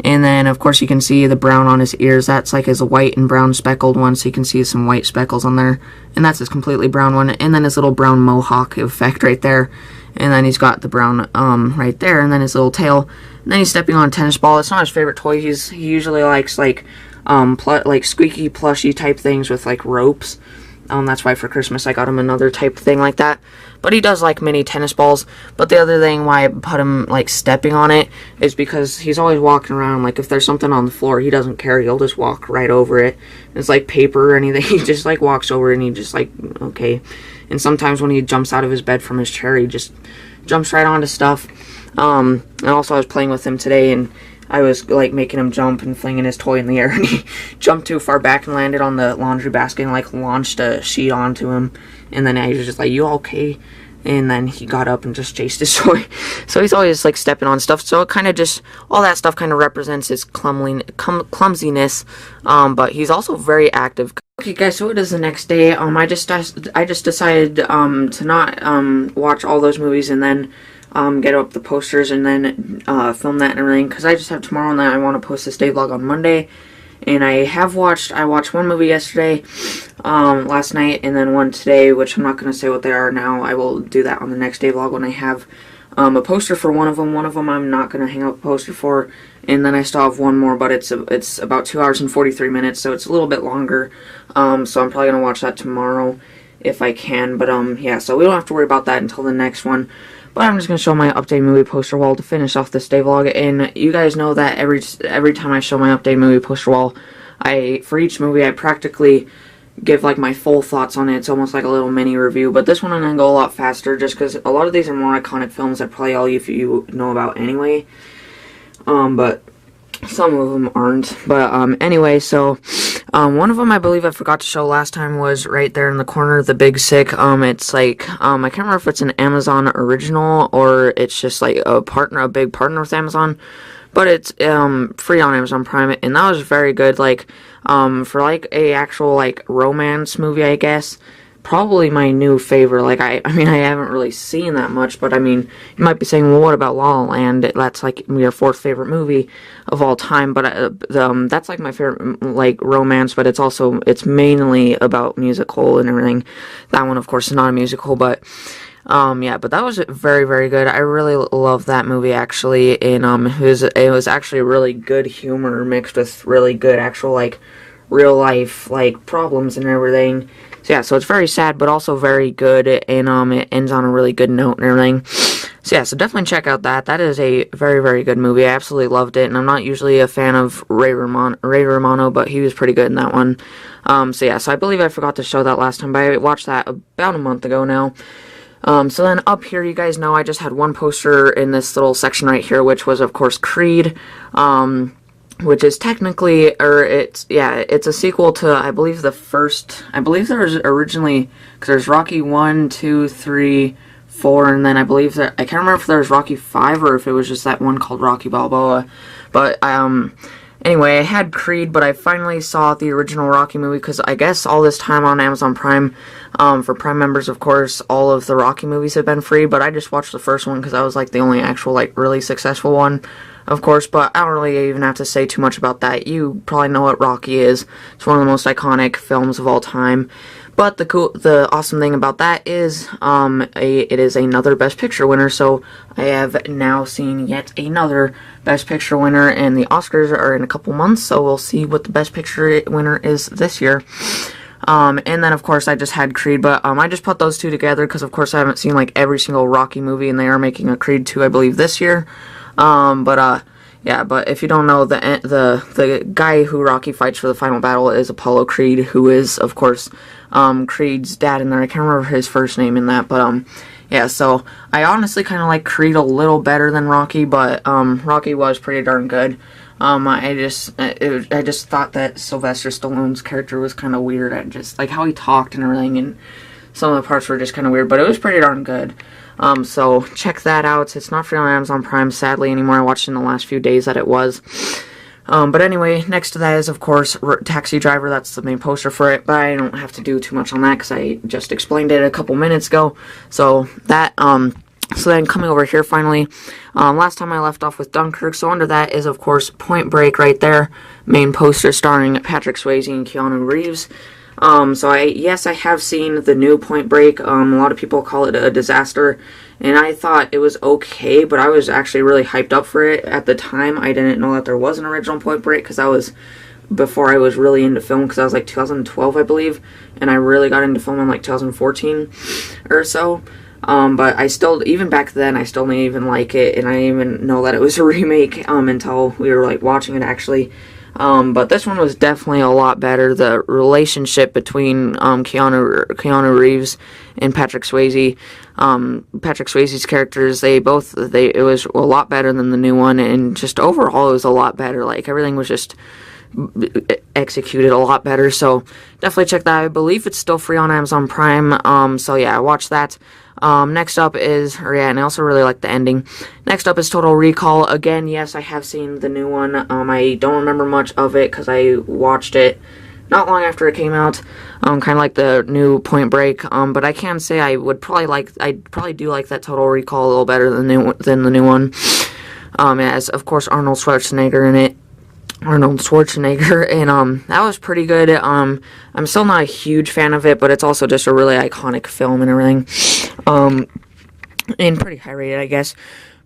And then, of course, you can see the brown on his ears. That's like his white and brown speckled one, so you can see some white speckles on there. And that's his completely brown one. And then his little brown mohawk effect right there. And then he's got the brown right there. And then his little tail. And then he's stepping on a tennis ball. It's not his favorite toy. He usually likes like squeaky plushy type things with like ropes. That's why for Christmas I got him another type of thing like that. But he does like mini tennis balls. But the other thing why I put him like stepping on it is because he's always walking around. Like if there's something on the floor, he doesn't care. He'll just walk right over it. It's like paper or anything. He just like walks over it and he just like, okay. And sometimes when he jumps out of his bed from his chair, he just jumps right onto stuff. And also I was playing with him today, and I was like making him jump and flinging his toy in the air, and he jumped too far back and landed on the laundry basket and like launched a sheet onto him. And then I was just like, "You okay?" And then he got up and just chased his toy. So he's always like stepping on stuff. So it kind of just, all that stuff kind of represents his clumsiness. But he's also very active. Okay guys, so it is the next day. I just decided to not watch all those movies and then get up the posters and then film that and everything, because I just have tomorrow and then I want to post this day vlog on Monday. And I watched one movie yesterday, last night, and then one today, which I'm not going to say what they are now. I will do that on the next day vlog when I have a poster for one of them. One of them I'm not going to hang up a poster for, and then I still have one more, but it's about 2 hours and 43 minutes, so it's a little bit longer. So I'm probably going to watch that tomorrow if I can, but yeah, so we don't have to worry about that until the next one. But I'm just going to show my update movie poster wall to finish off this day vlog. And you guys know that every time I show my update movie poster wall, for each movie I practically give like my full thoughts on it. It's almost like a little mini review. But this one I'm going to go a lot faster just because a lot of these are more iconic films that probably all of you know about anyway. But some of them aren't. But anyway, so one of them I believe I forgot to show last time was right there in the corner, The Big Sick. It's like I can't remember if it's an Amazon original or it's just like a big partner with Amazon, but it's free on Amazon Prime, and that was very good. Like for like a actual like romance movie, I guess. Probably my new favorite. Like I mean, I haven't really seen that much, but I mean, you might be saying, well, what about La La Land? That's like your 4th favorite movie of all time. But that's like my favorite like romance, but it's mainly about musical and everything. That one, of course, is not a musical, but yeah, but that was very, very good. I really love that movie actually, and it was actually really good humor mixed with really good actual like real life like problems and everything. So yeah, so it's very sad, but also very good, and it ends on a really good note and everything. So yeah, so definitely check out that. That is a very, very good movie. I absolutely loved it, and I'm not usually a fan of Ray Romano, but he was pretty good in that one. So yeah, so I believe I forgot to show that last time, but I watched that about a month ago now. So then up here, you guys know I just had one poster in this little section right here, which was, of course, Creed, which is technically, it's a sequel to, I believe there was originally, because there's Rocky 1, 2, 3, 4, and then I believe I can't remember if there was Rocky 5 or if it was just that one called Rocky Balboa, but, anyway, I had Creed, but I finally saw the original Rocky movie, because I guess all this time on Amazon Prime, for Prime members, of course, all of the Rocky movies have been free, but I just watched the first one, because that was, like, the only actual, like, really successful one, of course, but I don't really even have to say too much about that. You probably know what Rocky is. It's one of the most iconic films of all time. But the awesome thing about that is, it is another Best Picture winner, so I have now seen yet another Best Picture winner, and the Oscars are in a couple months, so we'll see what the Best Picture winner is this year. And then, of course, I just had Creed, but, I just put those two together, because, of course, I haven't seen, like, every single Rocky movie, and they are making a Creed 2, I believe, this year. Yeah, but if you don't know, the guy who Rocky fights for the final battle is Apollo Creed, who is, of course, Creed's dad in there. I can't remember his first name in that, but, yeah, so I honestly kind of like Creed a little better than Rocky, but, Rocky was pretty darn good. I just thought that Sylvester Stallone's character was kind of weird. I just, like, how he talked and everything, and some of the parts were just kind of weird, but it was pretty darn good. So check that out. It's not free on Amazon Prime, sadly, anymore. I watched in the last few days that it was. But anyway, next to that is, of course, Taxi Driver. That's the main poster for it, but I don't have to do too much on that because I just explained it a couple minutes ago. So that, so then coming over here finally, last time I left off with Dunkirk, so under that is, of course, Point Break right there. Main poster starring Patrick Swayze and Keanu Reeves. So I have seen the new Point Break. A lot of people call it a disaster, and I thought it was okay, but I was actually really hyped up for it. At the time, I didn't know that there was an original Point Break, because that was before I was really into film, because that was like 2012, I believe, and I really got into film in like 2014 or so. But I still, even back then, I still didn't even like it, and I didn't even know that it was a remake, until we were like watching it actually. But this one was definitely a lot better. The relationship between Keanu Reeves and Patrick Swayze, Patrick Swayze's characters, it was a lot better than the new one, and just overall it was a lot better. Like, everything was just executed a lot better, so definitely check that out. I believe it's still free on Amazon Prime, so yeah, I watched that. Next up is, and I also really like the ending. Next up is Total Recall. Again, yes, I have seen the new one. I don't remember much of it because I watched it not long after it came out. Kind of like the new Point Break. But I can say I probably do like that Total Recall a little better than the new one. As of course Arnold Schwarzenegger in it. And that was pretty good. I'm still not a huge fan of it, but it's also just a really iconic film and everything. And pretty high rated, I guess.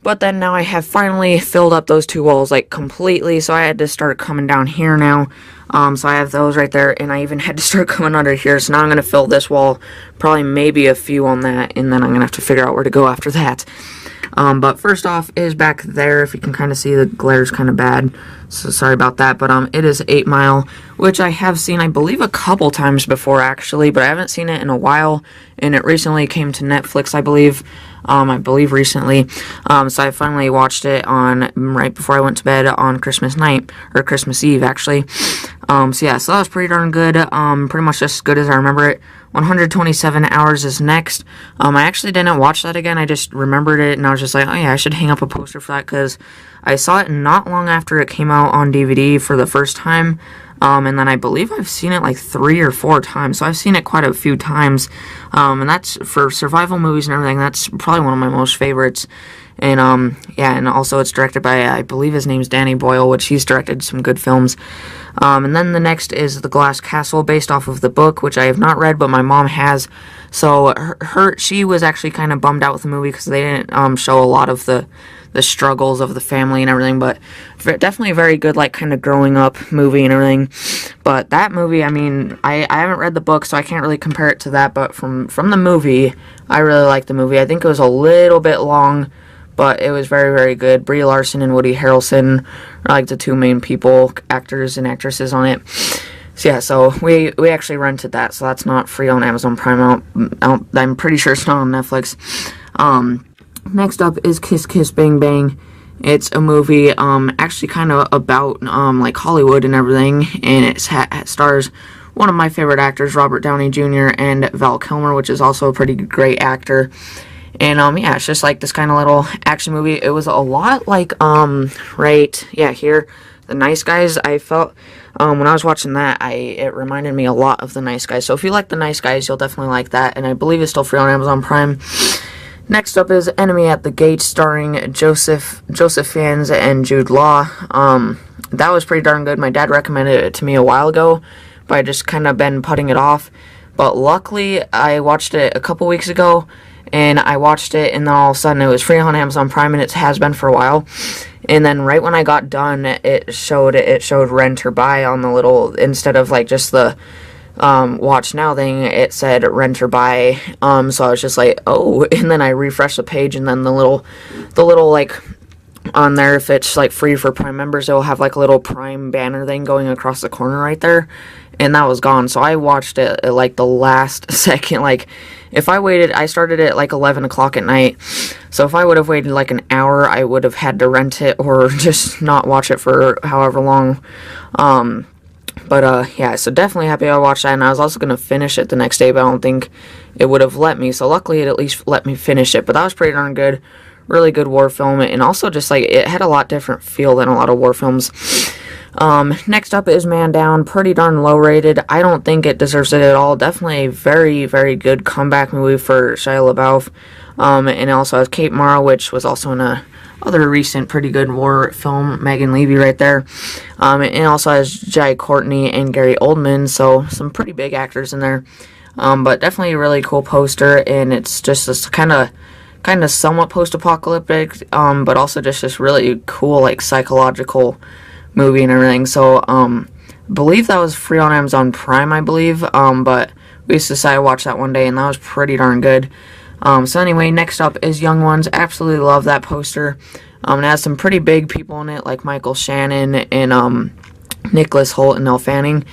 But then now I have finally filled up those two walls, like, completely, so I had to start coming down here now. So I have those right there, and I even had to start coming under here, so now I'm going to fill this wall, probably maybe a few on that, and then I'm going to have to figure out where to go after that. But first off is back there. If you can kind of see, the glare's kind of bad, so sorry about that. But it is 8 Mile, which I have seen, I believe, a couple times before, actually, but I haven't seen it in a while, and it recently came to Netflix, I believe. Recently. So I finally watched it right before I went to bed on Christmas night, or Christmas Eve, actually. So yeah, so that was pretty darn good. Pretty much just as good as I remember it. 127 Hours is next. I actually didn't watch that again. I just remembered it, and I was just like, oh yeah, I should hang up a poster for that, because I saw it not long after it came out on DVD for the first time. And then I believe I've seen it like 3 or 4 times, so I've seen it quite a few times, and that's, for survival movies and everything, that's probably one of my most favorites. And yeah, and also it's directed by, I believe his name's Danny Boyle, which he's directed some good films. And then the next is The Glass Castle, based off of the book, which I have not read, but my mom has. So she was actually kind of bummed out with the movie because they didn't show a lot of the struggles of the family and everything, but definitely a very good, like, kind of growing up movie and everything. But that movie, I mean, I haven't read the book, so I can't really compare it to that, but from the movie, I really like the movie. I think it was a little bit long, but it was very, very good. Brie Larson and Woody Harrelson are like the two main people, actors and actresses on it. So yeah, so we actually rented that, so that's not free on Amazon Prime. I'm pretty sure it's not on Netflix. Next up is Kiss Kiss Bang Bang. It's a movie, actually kind of about, like Hollywood and everything, and it stars one of my favorite actors, Robert Downey Jr., and Val Kilmer, which is also a pretty great actor. And, yeah, it's just like this kind of little action movie. It was a lot like, here, The Nice Guys. I felt, when I was watching that, it reminded me a lot of The Nice Guys. So if you like The Nice Guys, you'll definitely like that, and I believe it's still free on Amazon Prime. Next up is Enemy at the Gate, starring Joseph Fiennes and Jude Law. That was pretty darn good. My dad recommended it to me a while ago, but I just kind of been putting it off. But luckily, I watched it a couple weeks ago, and I watched it, and then all of a sudden it was free on Amazon Prime, and it has been for a while. And then right when I got done, it showed rent or buy on the little, instead of like just the watch now thing, it said rent or buy. So I was just like, oh, and then I refreshed the page, and then the little like on there, if it's like free for Prime members, it'll have like a little Prime banner thing going across the corner right there, and that was gone. So I watched it at like the last second. Like if I waited, I started at like 11 o'clock at night, so if I would have waited like an hour, I would have had to rent it or just not watch it for however long. But yeah, so definitely happy I watched that, and I was also going to finish it the next day, but I don't think it would have let me, so luckily it at least let me finish it. But that was pretty darn good, really good war film, and also just like, it had a lot different feel than a lot of war films. Next up is Man Down, pretty darn low rated. I don't think it deserves it at all. Definitely a very, very good comeback movie for Shia LaBeouf, and it also has Kate Mara, which was also in a other recent pretty good war film, Megan Levy right there. It also has Jai Courtney and Gary Oldman, so some pretty big actors in there. But definitely a really cool poster, and it's just this kind of somewhat post-apocalyptic, but also just this really cool, like, psychological movie and everything. So, I believe that was free on Amazon Prime, I believe, but we decided to watch that one day, and that was pretty darn good. So anyway, next up is Young Ones. Absolutely love that poster. It has some pretty big people in it, like Michael Shannon and Nicholas Hoult and Elle Fanning.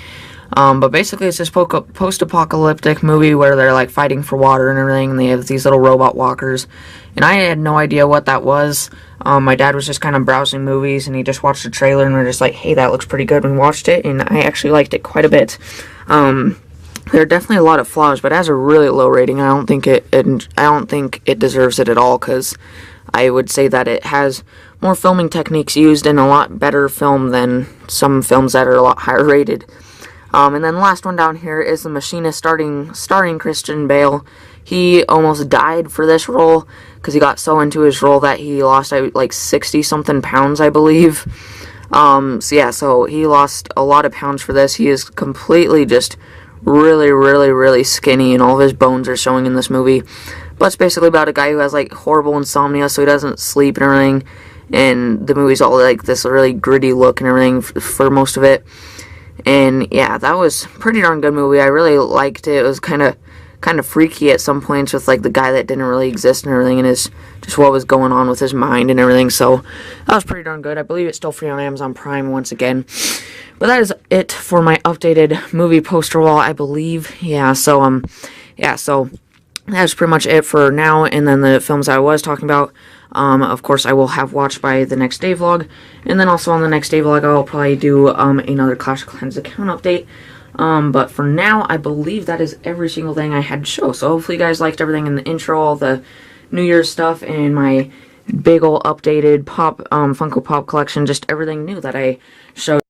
But basically it's this post-apocalyptic movie where they're like fighting for water and everything, and they have these little robot walkers. And I had no idea what that was. My dad was just kind of browsing movies, and he just watched the trailer, and we're just like, hey, that looks pretty good, and watched it, and I actually liked it quite a bit. There are definitely a lot of flaws, but it has a really low rating. I don't think it deserves it at all, because I would say that it has more filming techniques used and a lot better film than some films that are a lot higher rated. And then the last one down here is The Machinist, starring Christian Bale. He almost died for this role because he got so into his role that he lost like 60-something pounds, I believe. So he lost a lot of pounds for this. He is completely just really, really, really skinny, and all of his bones are showing in this movie. But it's basically about a guy who has like horrible insomnia, so he doesn't sleep and everything. And the movie's all like this really gritty look and everything for most of it. And yeah, that was a pretty darn good movie. I really liked it. It was kind of freaky at some points with like the guy that didn't really exist and everything, and just what was going on with his mind and everything. So that was pretty darn good. I believe it's still free on Amazon Prime once again. But that is it for my updated movie poster wall, I believe. So that's pretty much it for now. And then the films I was talking about, of course, I will have watched by the next day vlog. And then also on the next day vlog, I'll probably do another Clash of Clans account update. But for now, I believe that is every single thing I had to show. So hopefully you guys liked everything in the intro, all the New Year's stuff, and my big ol' updated Funko Pop collection, just everything new that I showed.